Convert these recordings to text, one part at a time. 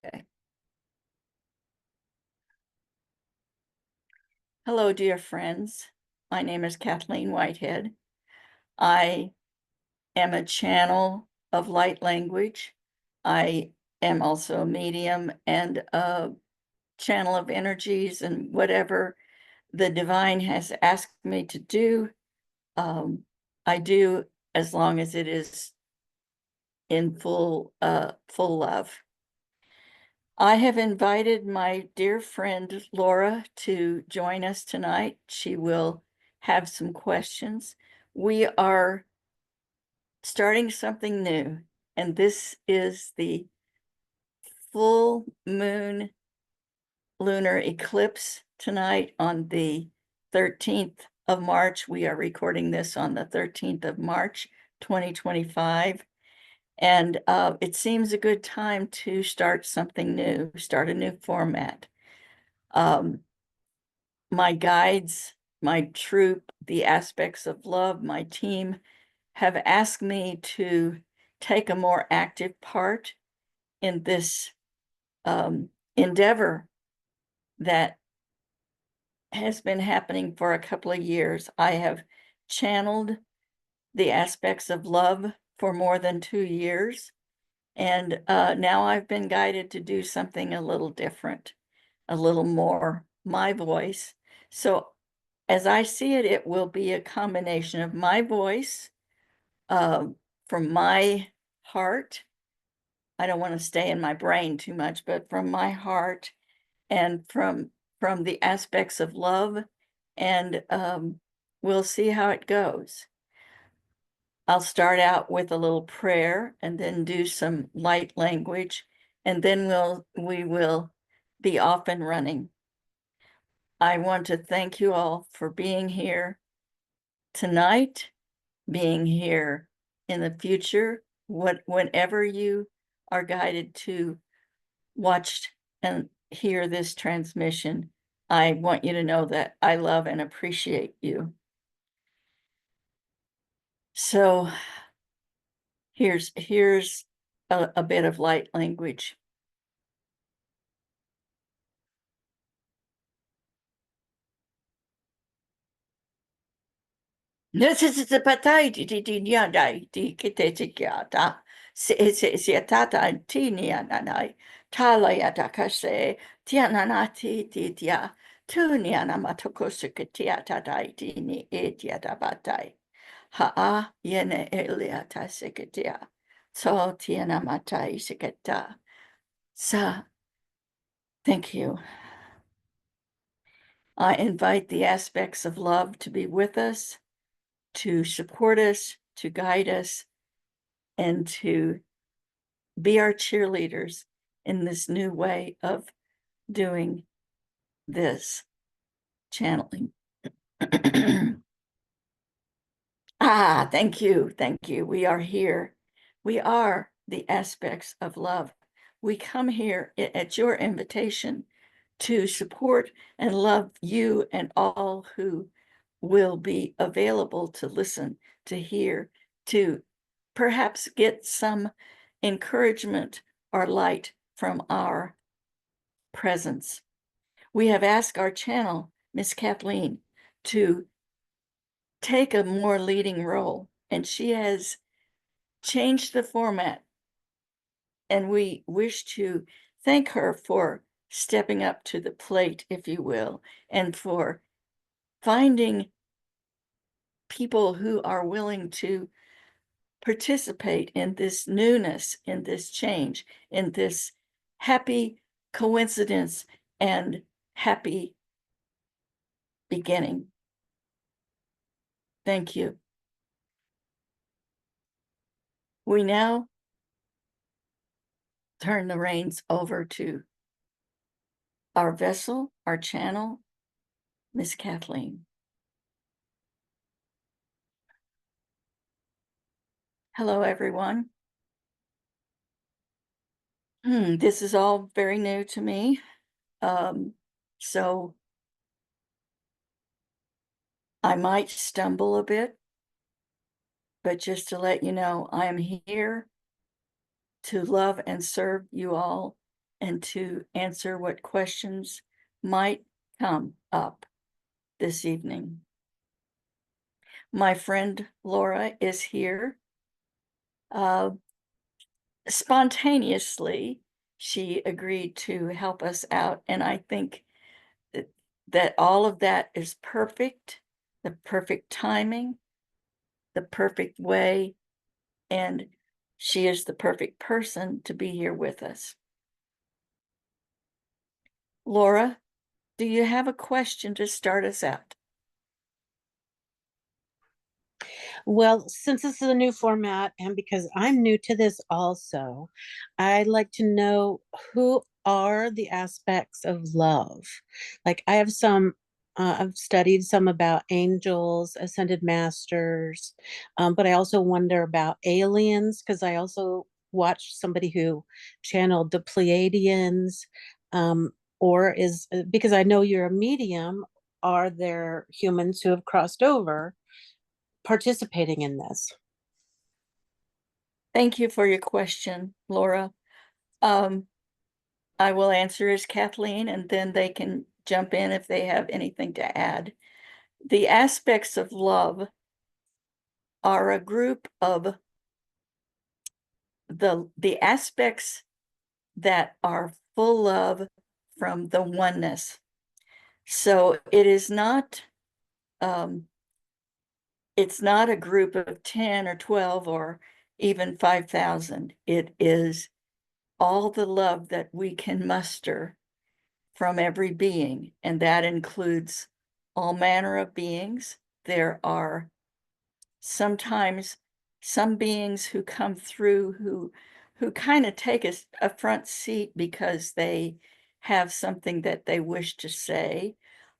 Okay. Hello, dear friends. My name is Kathleen Whitehead. I am a channel of light language. I am also a medium and a channel of energies, and whatever the divine has asked me to do, I do, as long as it is in full love. I have invited my dear friend Laura to join us tonight. She will have some questions. We are starting something new, and this is the full moon lunar eclipse tonight on the 13th of March. We are recording this on the 13th of March, 2025. And it seems a good time to start something new, start a new format. My guides, my troop, the aspects of love, my team have asked me to take a more active part in this endeavor that has been happening for a couple of years. I have channeled the aspects of love for more than 2 years, and now I've been guided to do something a little different, a little more my voice. So as I see it, it will be a combination of my voice, uh, from my heart. I don't want to stay in my brain too much, but from my heart and from the aspects of love, and we'll see how it goes. I'll start out with a little prayer and then do some light language, and then we will be off and running. I want to thank you all for being here tonight, being here in the future, whenever you are guided to watch and hear this transmission. I want you to know that I love and appreciate you. So here's a bit of light language. This is the patai di nyadai di kitetikiata. Se tata tinia nanai. Talayata kase tiananati titia. Tuniana matokosukitia tadai dini etiata batai. Ha'a yene eliata sekitia. So tiana matai seketa. Sa, thank you. I invite the aspects of love to be with us, to support us, to guide us, and to be our cheerleaders in this new way of doing this channeling. Thank you. Thank you. We are here. We are the aspects of love. We come here at your invitation to support and love you and all who will be available to listen, to hear, to perhaps get some encouragement or light from our presence. We have asked our channel, Miss Kathleen, to take a more leading role, and she has changed the format, and we wish to thank her for stepping up to the plate, if you will, and for finding people who are willing to participate in this newness, in this change, in this happy coincidence and happy beginning. Thank you. We now turn the reins over to our vessel, our channel, Miss Kathleen. Hello, everyone. This is all very new to me. So I might stumble a bit, but just to let you know, I am here to love and serve you all and to answer what questions might come up this evening. My friend Laura is here. Uh, Spontaneously, she agreed to help us out, and I think that all of that is perfect, the perfect timing, the perfect way, and she is the perfect person to be here with us. Laura, do you have a question to start us out? Well, since this is a new format and because I'm new to this also, I'd like to know who are the aspects of love. Like I've studied some about angels, ascended masters, but I also wonder about aliens because I also watched somebody who channeled the Pleiadians, or is because I know you're a medium. Are there humans who have crossed over participating in this? Thank you for your question, Laura. Um, I will answer as Kathleen, and then they can jump in if they have anything to add. The aspects of love are a group of the aspects that are full of from the oneness. So um, it's not a group of 10 or 12 or even 5,000. It is all the love that we can muster from every being, and that includes all manner of beings. There are sometimes some beings who come through who kind of take a front seat because they have something that they wish to say.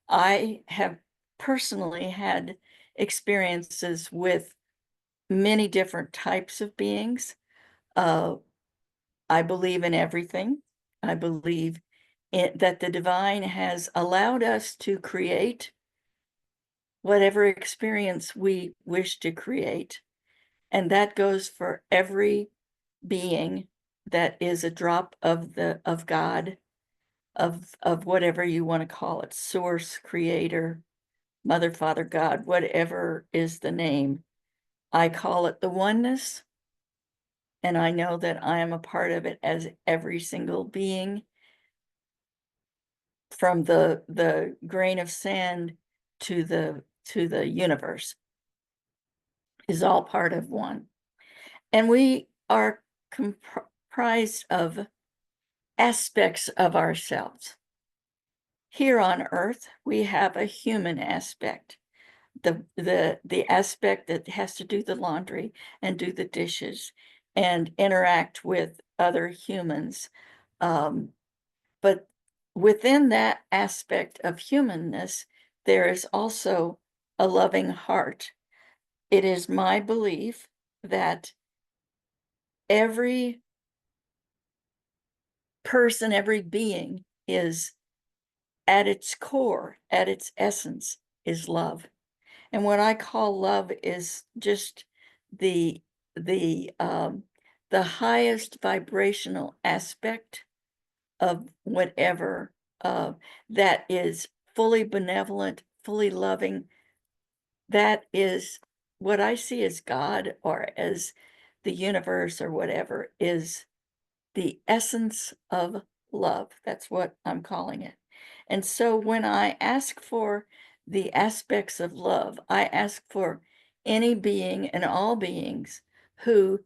I have personally had experiences with many different types of beings. Uh, I believe in everything. I believe that the divine has allowed us to create whatever experience we wish to create. And that goes for every being that is a drop of God, of whatever you want to call it, source, creator, mother, father, God, whatever is the name. I call it the oneness, and I know that I am a part of it as every single being, from the grain of sand to the universe, is all part of one. And we are comprised of aspects of ourselves. Here on earth, we have a human aspect, the aspect that has to do the laundry and do the dishes and interact with other humans. But within that aspect of humanness, there is also a loving heart. It is my belief that every person, every being is at its core, at its essence, is love. And what I call love is just the the um, the highest vibrational aspect of whatever that is fully benevolent, fully loving. That is what I see as God or as the universe or whatever is the essence of love. That's what I'm calling it. And so when I ask for the aspects of love, I ask for any being and all beings who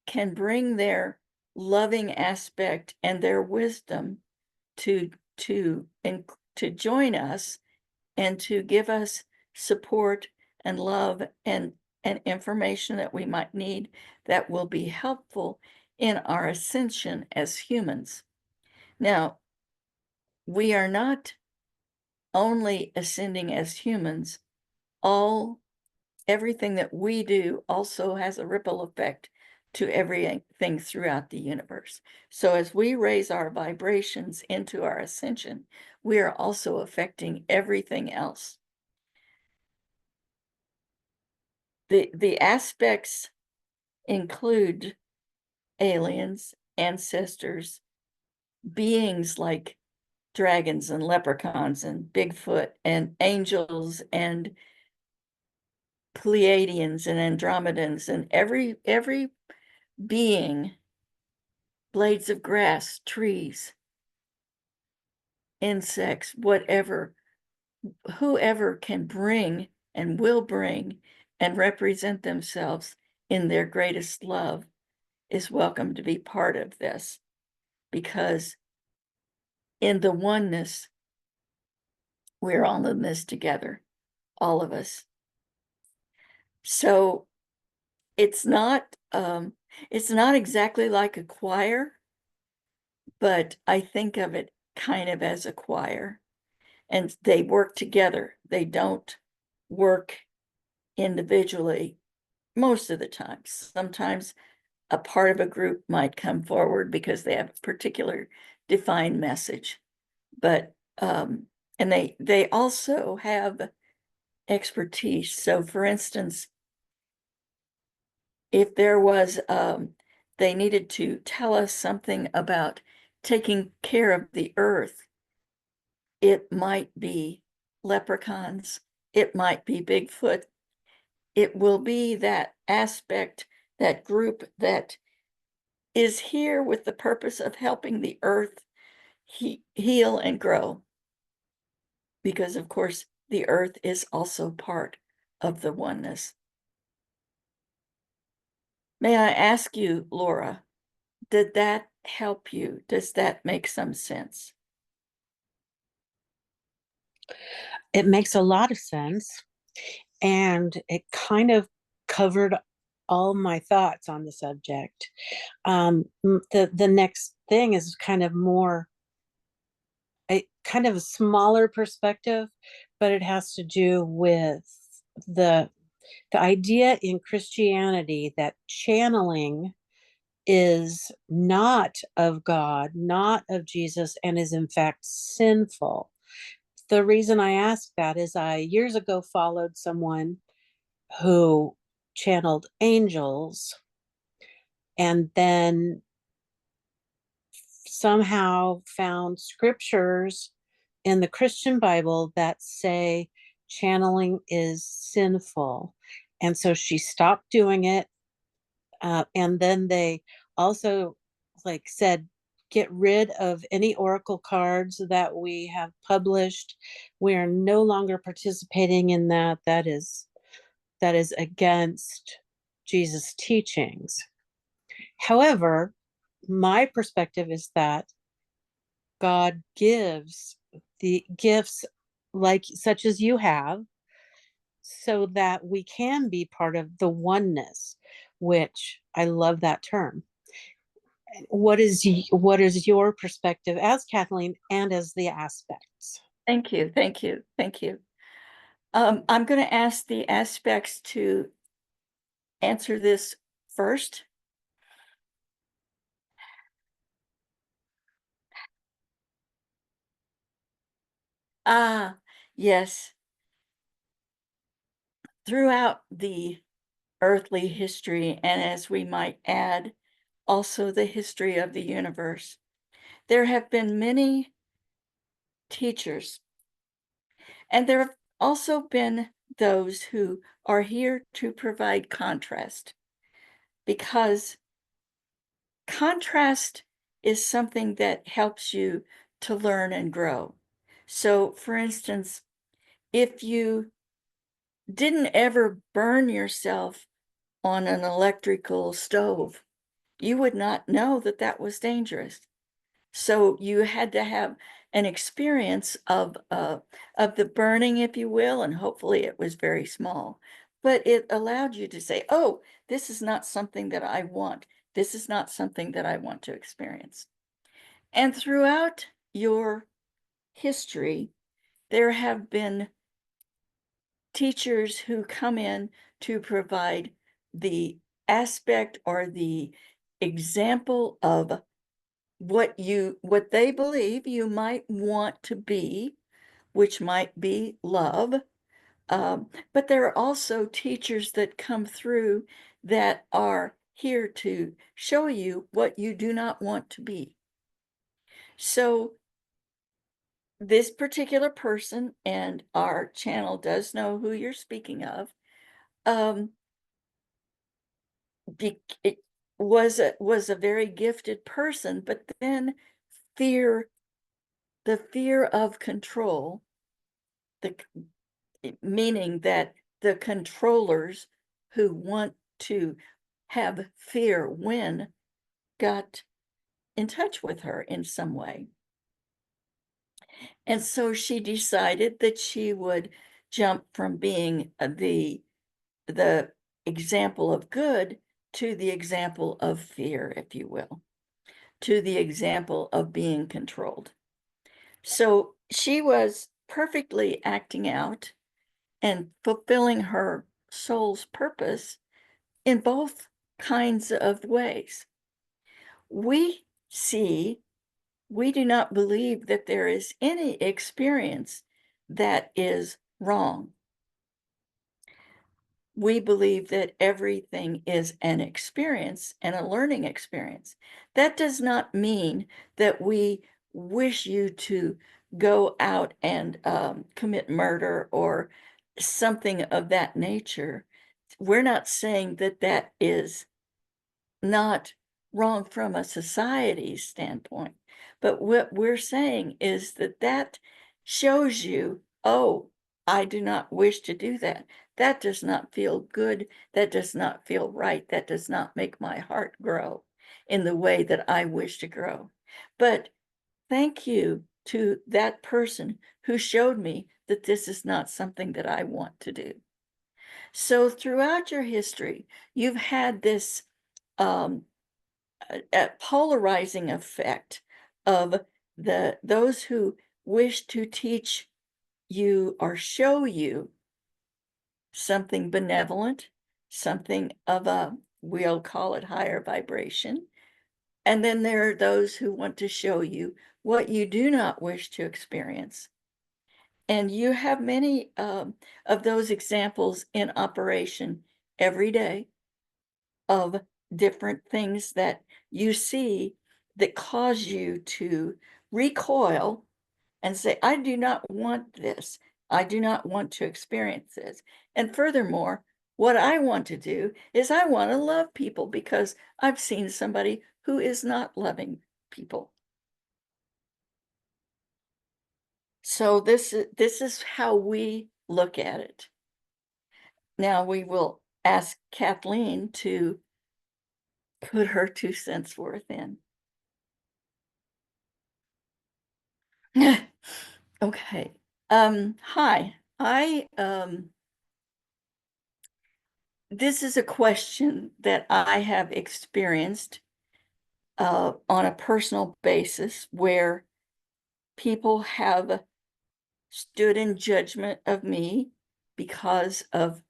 can bring their loving aspect and their wisdom to and to join us and to give us support and love and information that we might need that will be helpful in our ascension as humans. Now, we are not only ascending as humans, all everything that we do also has a ripple effect to everything throughout the universe. So as we raise our vibrations into our ascension, we are also affecting everything else. The aspects include aliens, ancestors, beings like dragons and leprechauns and Bigfoot and angels and Pleiadians and Andromedans and every being, blades of grass, trees, insects, whatever, whoever can bring and will bring and represent themselves in their greatest love is welcome to be part of this, because in the oneness, we're all in this together, all of us. So it's not exactly like a choir, but I think of it kind of as a choir, and they work together. They don't work individually most of the time. Sometimes a part of a group might come forward because they have a particular defined message, but and they also have expertise. So for instance, if there was they needed to tell us something about taking care of the earth, it might be leprechauns, it might be Bigfoot, it will be that aspect, that group that is here with the purpose of helping the earth heal and grow. Because, of course, the earth is also part of the oneness. May I ask you, Laura, did that help you? Does that make some sense? It makes a lot of sense. And it kind of covered all my thoughts on the subject. The next thing is kind of more a kind of a smaller perspective, but it has to do with the the idea in Christianity that channeling is not of God, not of Jesus, and is in fact sinful. The reason I ask that is I years ago followed someone who channeled angels and then somehow found scriptures in the Christian Bible that say channeling is sinful. And so she stopped doing it. And then they also like said, get rid of any oracle cards that we have published. We are no longer participating in that. That is against Jesus' teachings. However, my perspective is that God gives the gifts like such as you have so that we can be part of the oneness, which I love that term. What is your perspective as Kathleen and as the aspects? Thank you, thank you, thank you. I'm going to ask the aspects to answer this first. Ah, yes. Throughout the earthly history, and as we might add, also the history of the universe, there have been many teachers, and there have also been those who are here to provide contrast, because contrast is something that helps you to learn and grow. So, for instance, if you didn't ever burn yourself on an electrical stove, you would not know that that was dangerous. So you had to have an experience of the burning, if you will, and hopefully it was very small. But it allowed you to say, "Oh, this is not something that I want. This is not something that I want to experience." And throughout your history, there have been teachers who come in to provide the aspect or the example of what they believe you might want to be, which might be love. But there are also teachers that come through that are here to show you what you do not want to be. So this particular person, and our channel does know who you're speaking of, um, it was a very gifted person, but then fear, the fear of control, the meaning that the controllers who want to have fear win got in touch with her in some way. And so she decided that she would jump from being the example of good to the example of fear, if you will, to the example of being controlled. So she was perfectly acting out and fulfilling her soul's purpose in both kinds of ways. We see, we do not believe that there is any experience that is wrong. We believe that everything is an experience and a learning experience. That does not mean that we wish you to go out and commit murder or something of that nature. We're not saying that that is not wrong from a society standpoint, but what we're saying is that that shows you, oh, I do not wish to do that. That does not feel good. That does not feel right. That does not make my heart grow in the way that I wish to grow. But thank you to that person who showed me that this is not something that I want to do. So throughout your history, you've had this um, a polarizing effect of those who wish to teach you or show you something benevolent, something of a, we'll call it higher vibration. And then there are those who want to show you what you do not wish to experience. And you have many of those examples in operation every day of different things that you see that cause you to recoil and say, I do not want this. I do not want to experience this. And furthermore, what I want to do is I want to love people because I've seen somebody who is not loving people. So this is how we look at it. Now we will ask Kathleen to put her 2 cents worth in. Okay. Hi. This is a question that I have experienced on a personal basis where people have stood in judgment of me because of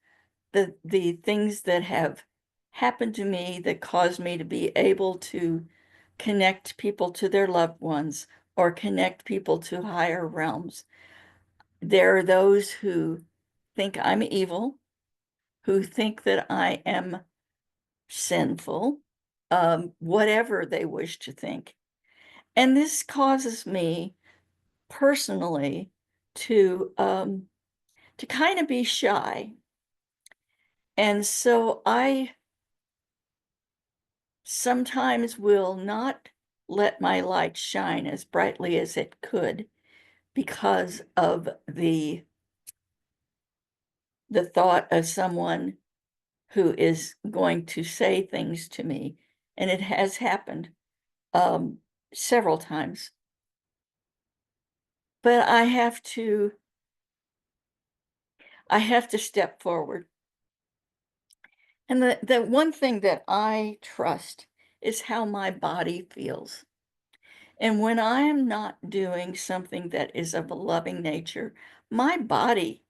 the things that have happened to me that caused me to be able to connect people to their loved ones or connect people to higher realms. There are those who think I'm evil, who think that I am sinful, whatever they wish to think. And this causes me personally to kind of be shy. And so I sometimes will not let my light shine as brightly as it could because of the thought of someone who is going to say things to me, and it has happened um, several times. But I have to step forward. And the one thing that I trust is how my body feels. And when I am not doing something that is of a loving nature, my body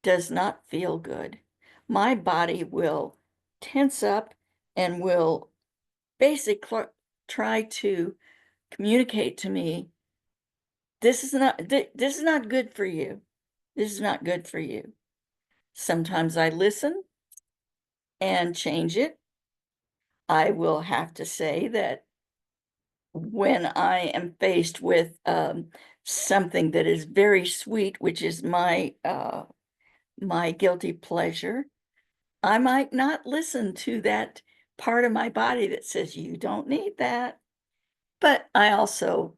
does not feel good. My body will tense up and will basically try to communicate to me, this is not good for you. This is not good for you. Sometimes I listen and change it. I will have to say that when I am faced with something that is very sweet, which is my guilty pleasure, I might not listen to that part of my body that says, you don't need that. But I also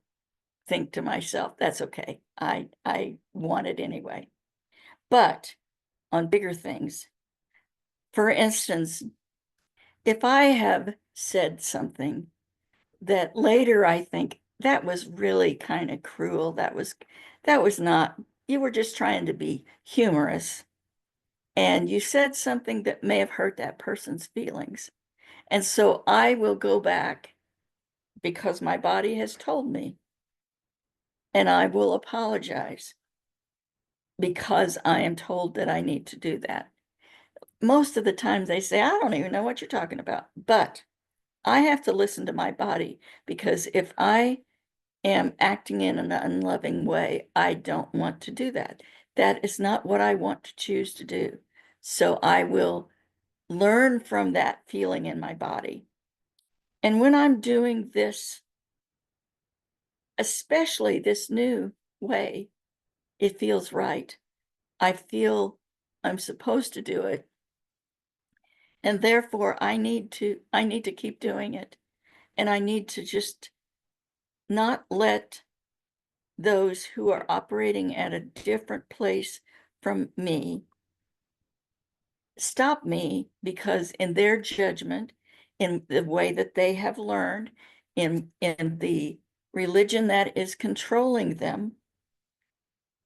think to myself, that's okay. I want it anyway. But on bigger things, for instance, if I have said something that later I think that was really kind of cruel, that was not, you were just trying to be humorous, and you said something that may have hurt that person's feelings. And so I will go back because my body has told me, and I will apologize because I am told that I need to do that. Most of the time they say, I don't even know what you're talking about, but I have to listen to my body, because if I am acting in an unloving way, I don't want to do that. That is not what I want to choose to do. So I will learn from that feeling in my body. And when I'm doing this, especially this new way, it feels right. I feel I'm supposed to do it. And therefore I need to keep doing it. And I need to just not let those who are operating at a different place from me stop me, because in their judgment, in the way that they have learned, in the religion that is controlling them,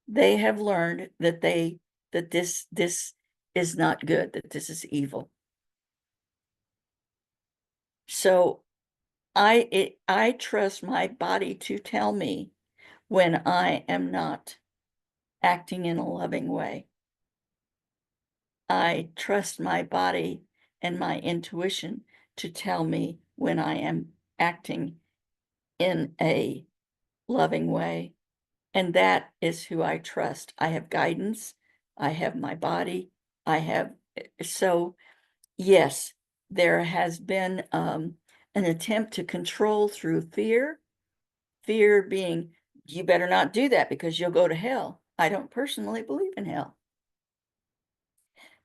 they have learned that this is not good, that this is evil. So I trust my body to tell me when I am not acting in a loving way. I trust my body and my intuition to tell me when I am acting in a loving way. And that is who I trust. I have guidance. I have my body. I have, so yes, there has been an attempt to control through fear. Fear being, you better not do that because you'll go to hell. I don't personally believe in hell.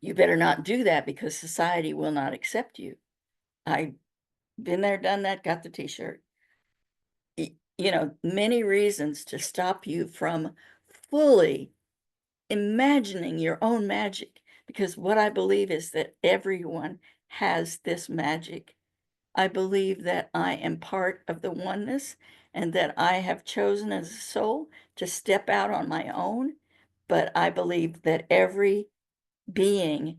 You better not do that because society will not accept you. I've been there, done that, got the t-shirt. You know, many reasons to stop you from fully imagining your own magic, because what I believe is that everyone has this magic. I believe that I am part of the oneness, and that I have chosen as a soul to step out on my own. But I believe that every being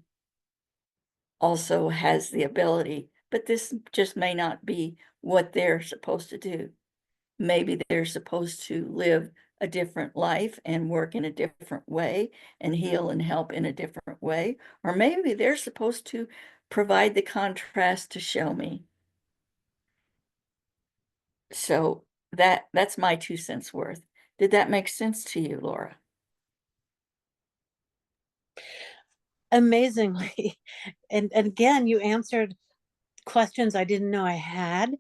also has the ability, but this just may not be what they're supposed to do. Maybe they're supposed to live a different life and work in a different way and heal and help in a different way. Or maybe they're supposed to provide the contrast to show me. So that's my 2 cents worth. Did that make sense to you, Laura? Amazingly. And again, you answered questions I didn't know I had.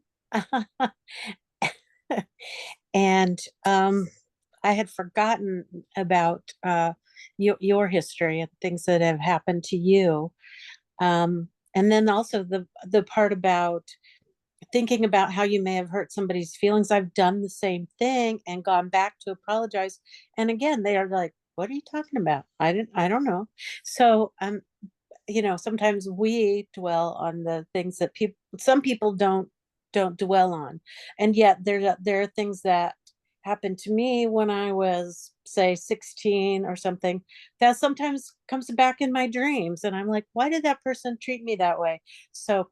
And I had forgotten about your history and things that have happened to you. And then also the part about thinking about how you may have hurt somebody's feelings. I've done the same thing and gone back to apologize. And again, they are like, what are you talking about? I don't know. So sometimes we dwell on the things that some people don't dwell on. And yet there are things that happened to me when I was, say, 16 or something, that sometimes comes back in my dreams. And I'm like, why did that person treat me that way? So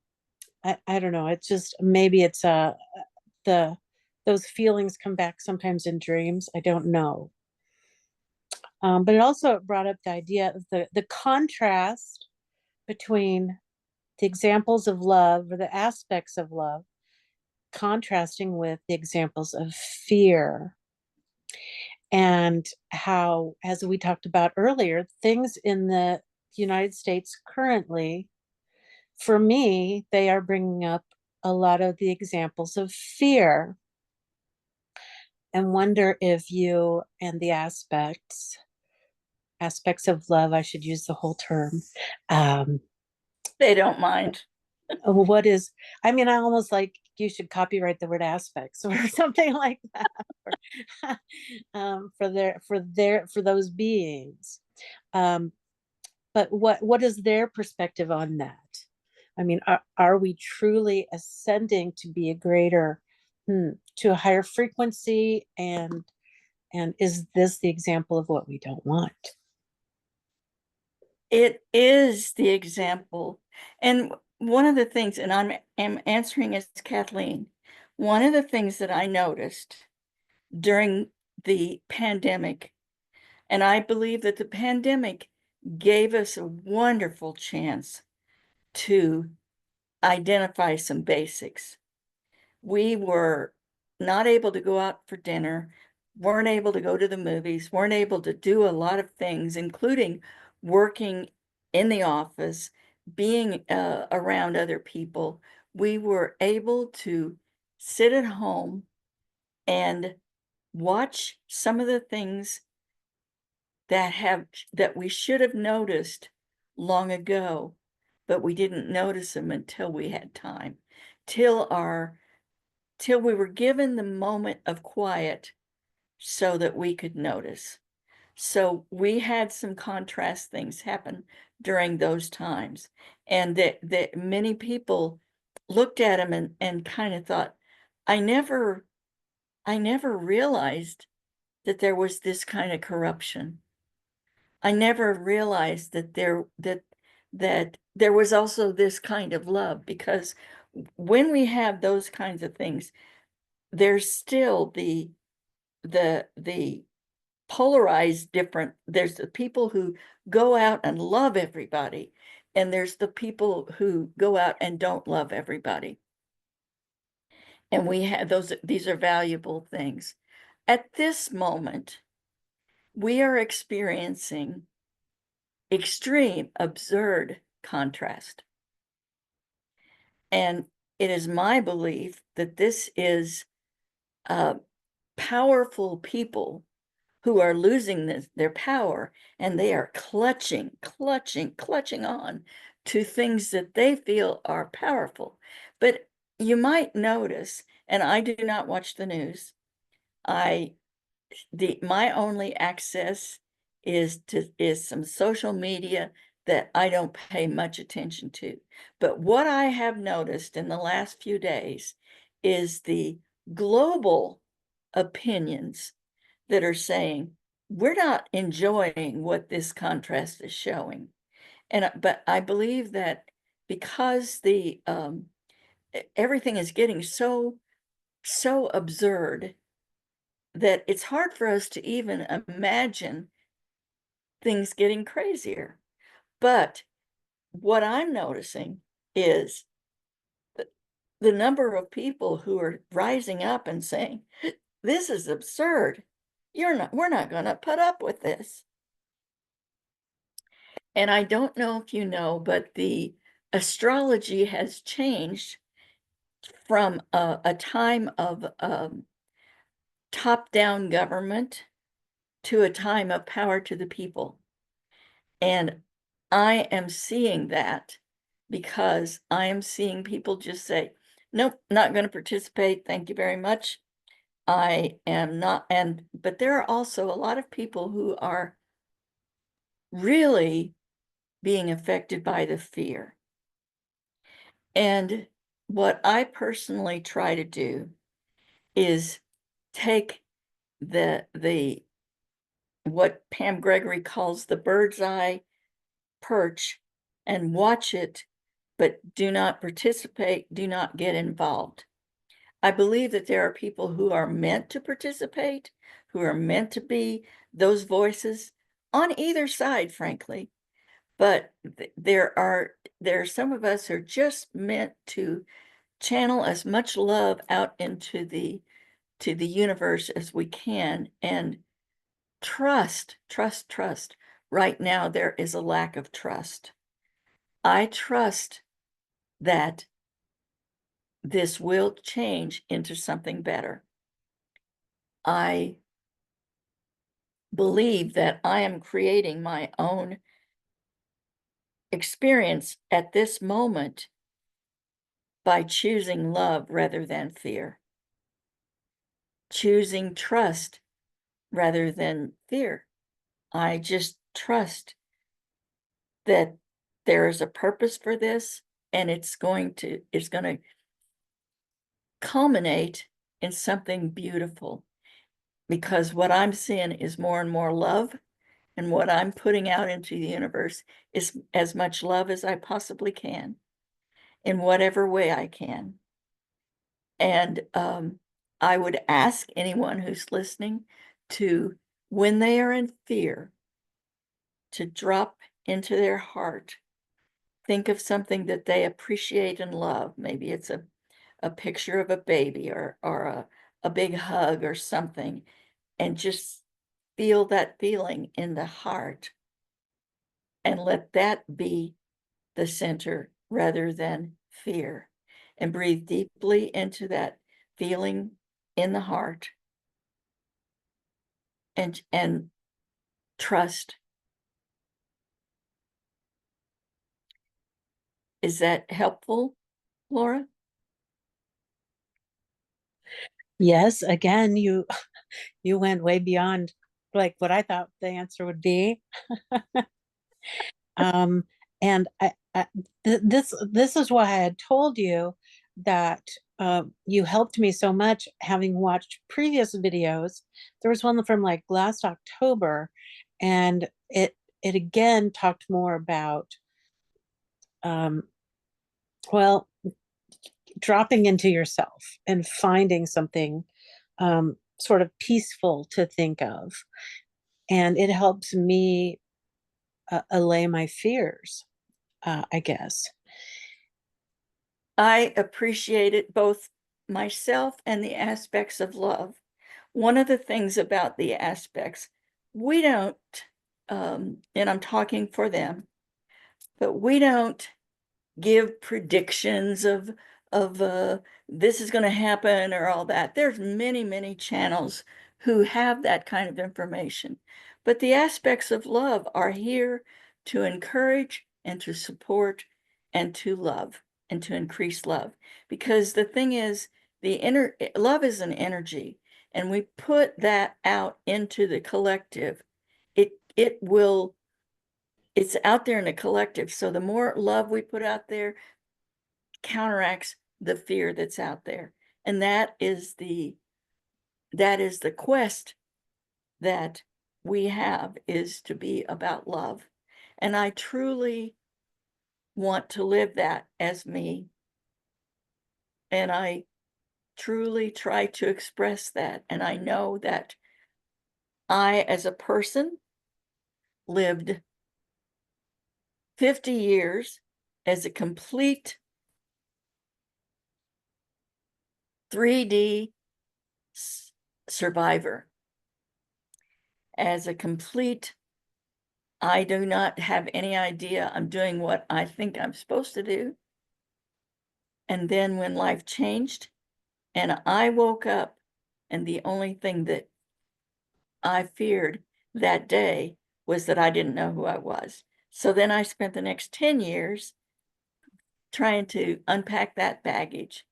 I don't know. It's just, maybe it's the those feelings come back sometimes in dreams. I don't know. But it also brought up the idea of the contrast between the examples of love, or the aspects of love, contrasting with the examples of fear. And how, as we talked about earlier, things in the United States currently, for me, they are bringing up a lot of the examples of fear. and wonder if you and the aspects of love, I should use the whole term. Um, They don't mind. what is, I mean, I almost like you should copyright the word aspects or something like that for, for those beings. Um, but what is their perspective on that? I mean, are we truly ascending to be a greater, to a higher frequency, and is this the example of what we don't want? It is the example. And one of the things, and am answering as Kathleen, one of the things that I noticed during the pandemic, and I believe that the pandemic gave us a wonderful chance to identify some basics. We were not able to go out for dinner, weren't able to go to the movies, weren't able to do a lot of things, including working in the office, being around other people. We were able to sit at home and watch some of the things that we should have noticed long ago, but we didn't notice them until we had time, till our till we were given the moment of quiet so that we could notice. So we had some contrast things happen during those times, and that many people looked at him and kind of thought, I never I never realized that there was this kind of corruption. I never realized that there was also this kind of love, because when we have those kinds of things, there's still the polarized different. There's the people who go out and love everybody, and there's the people who go out and don't love everybody. And we have these are valuable things. At this moment, we are experiencing extreme, absurd contrast. And it is my belief that this is powerful people who are losing their power, and they are clutching on to things that they feel are powerful. But you might notice, and I do not watch the news. I the my only access is some social media that I don't pay much attention to. But what I have noticed in the last few days is the global opinions that are saying, we're not enjoying what this contrast is showing. But I believe that because everything is getting so absurd that it's hard for us to even imagine things getting crazier. But what I'm noticing is the, the number of people who are rising up and saying, this is absurd. We're not going to put up with this. And I don't know if you know, but the astrology has changed from a time of top-down government to a time of power to the people. And I am seeing that because I am seeing people just say, nope, not going to participate. Thank you very much. I am not. But there are also a lot of people who are really being affected by the fear. And what I personally try to do is take the what Pam Gregory calls the bird's eye perch and watch it, but do not participate, do not get involved. I believe that there are people who are meant to participate, who are meant to be those voices on either side, frankly. But there are some of us who are just meant to channel as much love out into the universe as we can, and trust. Right now, there is a lack of trust. I trust that this will change into something better. I believe that I am creating my own experience at this moment by choosing love rather than fear, choosing trust rather than fear. I just trust that there is a purpose for this, and it's going to culminate in something beautiful, because what I'm seeing is more and more love, and what I'm putting out into the universe is as much love as I possibly can in whatever way I can. And I would ask anyone who's listening to, when they are in fear, to drop into their heart, think of something that they appreciate and love. Maybe it's a picture of a baby, or a big hug or something, and just feel that feeling in the heart, and let that be the center rather than fear. And breathe deeply into that feeling in the heart, and trust. Is that helpful, Laura? Yes, again, you went way beyond like what I thought the answer would be. Um, and this is why I had told you that you helped me so much, having watched previous videos. There was one from like last October, and it again talked more about um, well, dropping into yourself and finding something sort of peaceful to think of, and it helps me allay my fears, I guess. I appreciate it, both myself and the aspects of love. One of the things about the aspects, we don't, and I'm talking for them, but we don't give predictions of this is going to happen or all that. There's many channels who have that kind of information, but the aspects of love are here to encourage and to support and to love and to increase love, because the thing is, the inner love is an energy, and we put that out into the collective, it will, it's out there in the collective. So the more love we put out there, counteracts the fear that's out there. And that is the quest that we have, is to be about love. And I truly want to live that as me. And I truly try to express that. And I know that I, as a person, lived 50 years as a complete 3D survivor, as a complete, I do not have any idea I'm doing what I think I'm supposed to do. And then when life changed and I woke up, and the only thing that I feared that day was that I didn't know who I was. So then I spent the next 10 years trying to unpack that baggage.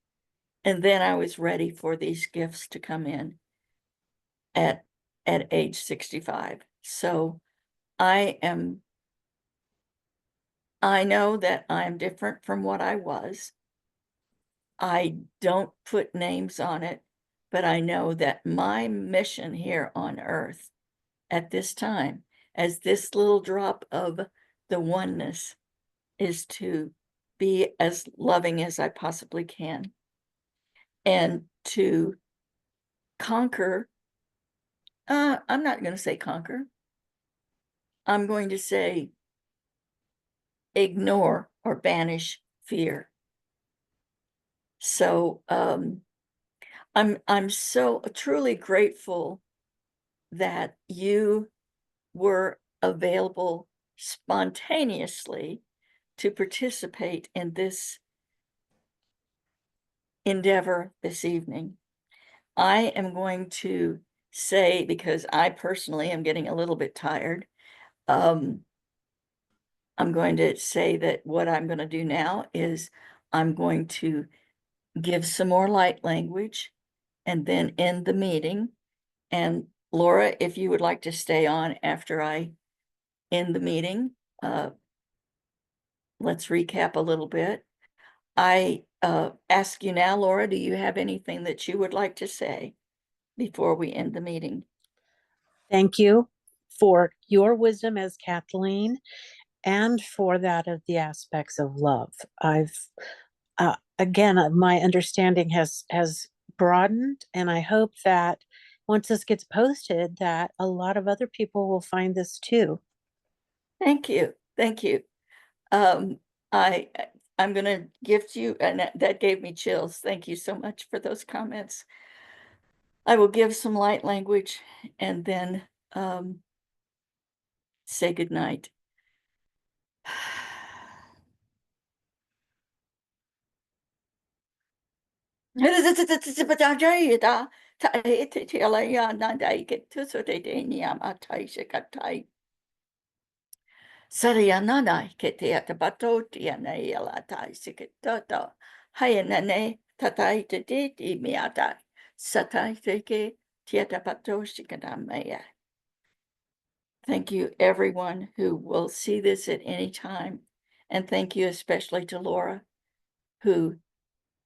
And then I was ready for these gifts to come in at age 65. So I am I know that I'm different from what I was. I don't put names on it, but I know that my mission here on earth at this time, as this little drop of the oneness, is to be as loving as I possibly can, and to conquer. I'm not going to say conquer. I'm going to say ignore or banish fear. So I'm so truly grateful that you were available spontaneously to participate in this endeavor this evening. I am going to say, because I personally am getting a little bit tired, um, I'm going to say that what I'm gonna do now is I'm going to give some more light language and then end the meeting. And Laura, if you would like to stay on after I end the meeting, uh, let's recap a little bit. I ask you now, Laura, do you have anything that you would like to say before we end the meeting? Thank you for your wisdom as Kathleen and for that of the aspects of love. My understanding has broadened, and I hope that once this gets posted, that a lot of other people will find this too. Thank you. Thank you. Um, I I'm gonna gift you, and that gave me chills. Thank you so much for those comments. I will give some light language and then say goodnight. Sarianana ke te atabato tia nei ala tai sikitoto. Hayanane tatai te te miatai. Satai te ke tia tabato shikadamea. Thank you, everyone who will see this at any time. And thank you especially to Laura, who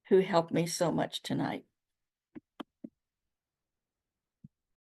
who helped me so much tonight.